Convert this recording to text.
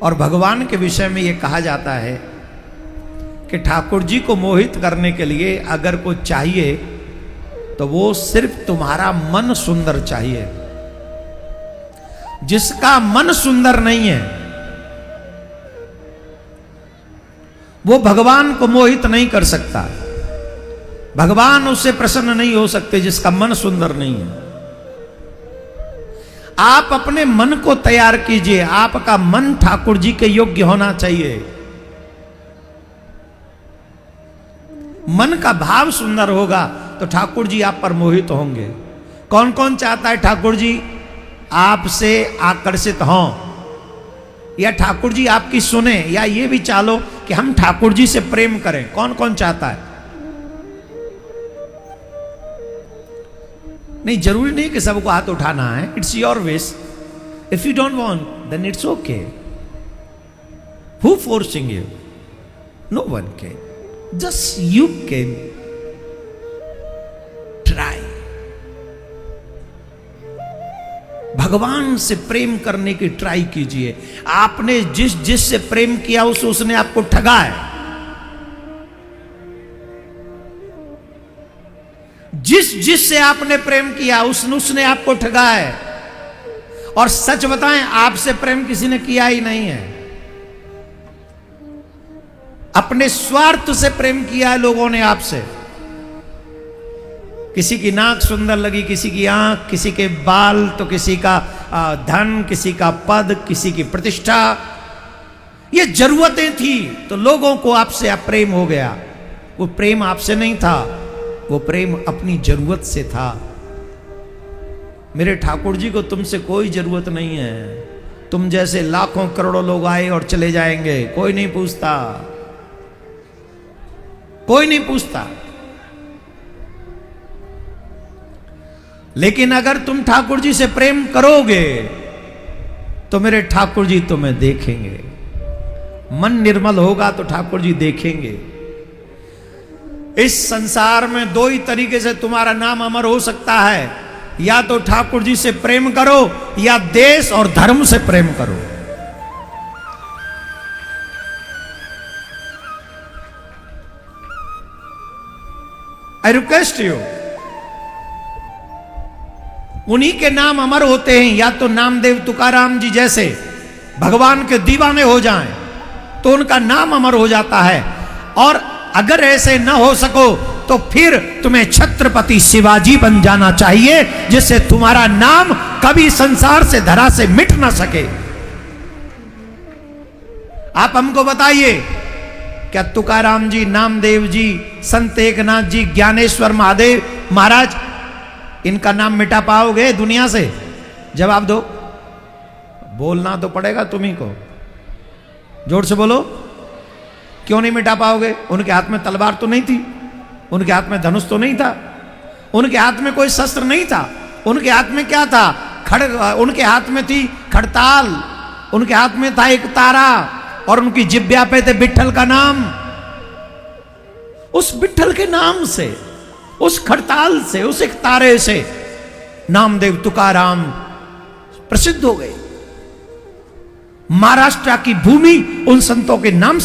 और भगवान के विषय में यह कहा जाता है कि ठाकुर जी को मोहित करने के लिए अगर कोई चाहिए तो वो सिर्फ तुम्हारा मन सुंदर चाहिए। जिसका मन सुंदर नहीं है वो भगवान को मोहित नहीं कर सकता। भगवान उससे प्रसन्न नहीं हो सकते जिसका मन सुंदर नहीं है। आप अपने मन को तैयार कीजिए। आपका मन ठाकुर जी के योग्य होना चाहिए। मन का भाव सुंदर होगा तो ठाकुर जी आप पर मोहित होंगे। कौन कौन चाहता है ठाकुर जी आपसे आकर्षित हों, या ठाकुर जी आपकी सुने, या ये भी चालो कि हम ठाकुर जी से प्रेम करें? कौन कौन चाहता है? नहीं, जरूरी नहीं कि सबको हाथ उठाना है। It's your wish. If you don't want then it's okay. Who forcing you? No one can. Just you can try. भगवान से प्रेम करने की ट्राई कीजिए। आपने जिस से प्रेम किया उसने आपको ठगा है। जिस से आपने प्रेम किया उसने आपको ठगा है। और सच बताएं, आपसे प्रेम किसी ने किया ही नहीं है। अपने स्वार्थ से प्रेम किया है लोगों ने आपसे। किसी की नाक सुंदर लगी, किसी की आंख, किसी के बाल, तो किसी का धन, किसी का पद, किसी की प्रतिष्ठा। ये जरूरतें थी तो लोगों को आपसे प्रेम हो गया। वो प्रेम आपसे नहीं था, वो प्रेम अपनी जरूरत से था। मेरे ठाकुर जी को तुमसे कोई जरूरत नहीं है। तुम जैसे लाखों करोड़ों लोग आए और चले जाएंगे, कोई नहीं पूछता, कोई नहीं पूछता। लेकिन अगर तुम ठाकुर जी से प्रेम करोगे तो मेरे ठाकुर जी तुम्हें देखेंगे। मन निर्मल होगा तो ठाकुर जी देखेंगे। इस संसार में दो ही तरीके से तुम्हारा नाम अमर हो सकता है। या तो ठाकुर जी से प्रेम करो या देश और धर्म से प्रेम करो। आई रिक्वेस्ट यू, उन्हीं के नाम अमर होते हैं। या तो नामदेव तुकाराम जी जैसे भगवान के दीवाने हो जाएं तो उनका नाम अमर हो जाता है। और अगर ऐसे न हो सको तो फिर तुम्हें छत्रपति शिवाजी बन जाना चाहिए, जिससे तुम्हारा नाम कभी संसार से धरा से मिट ना सके। आप हमको बताइए, क्या तुकाराम जी, नामदेव जी, संत एकनाथ जी, ज्ञानेश्वर महादेव महाराज, इनका नाम मिटा पाओगे दुनिया से? जवाब दो। बोलना तो पड़ेगा तुम्ही को। जोर से बोलो, क्यों नहीं मिटा पाओगे? उनके हाथ में तलवार तो नहीं थी, उनके हाथ में धनुष तो नहीं था, उनके हाथ में कोई शस्त्र नहीं था। उनके हाथ में क्या था? उनके हाथ में थी खड़ताल, उनके हाथ में था एक तारा, और उनकी जिब्या पे थे विट्ठल का नाम। उस विट्ठल के नाम से, उस खड़ताल से, उस एक तारे से नामदेव तुकाराम प्रसिद्ध हो गए। महाराष्ट्र की भूमि उन संतों के नाम से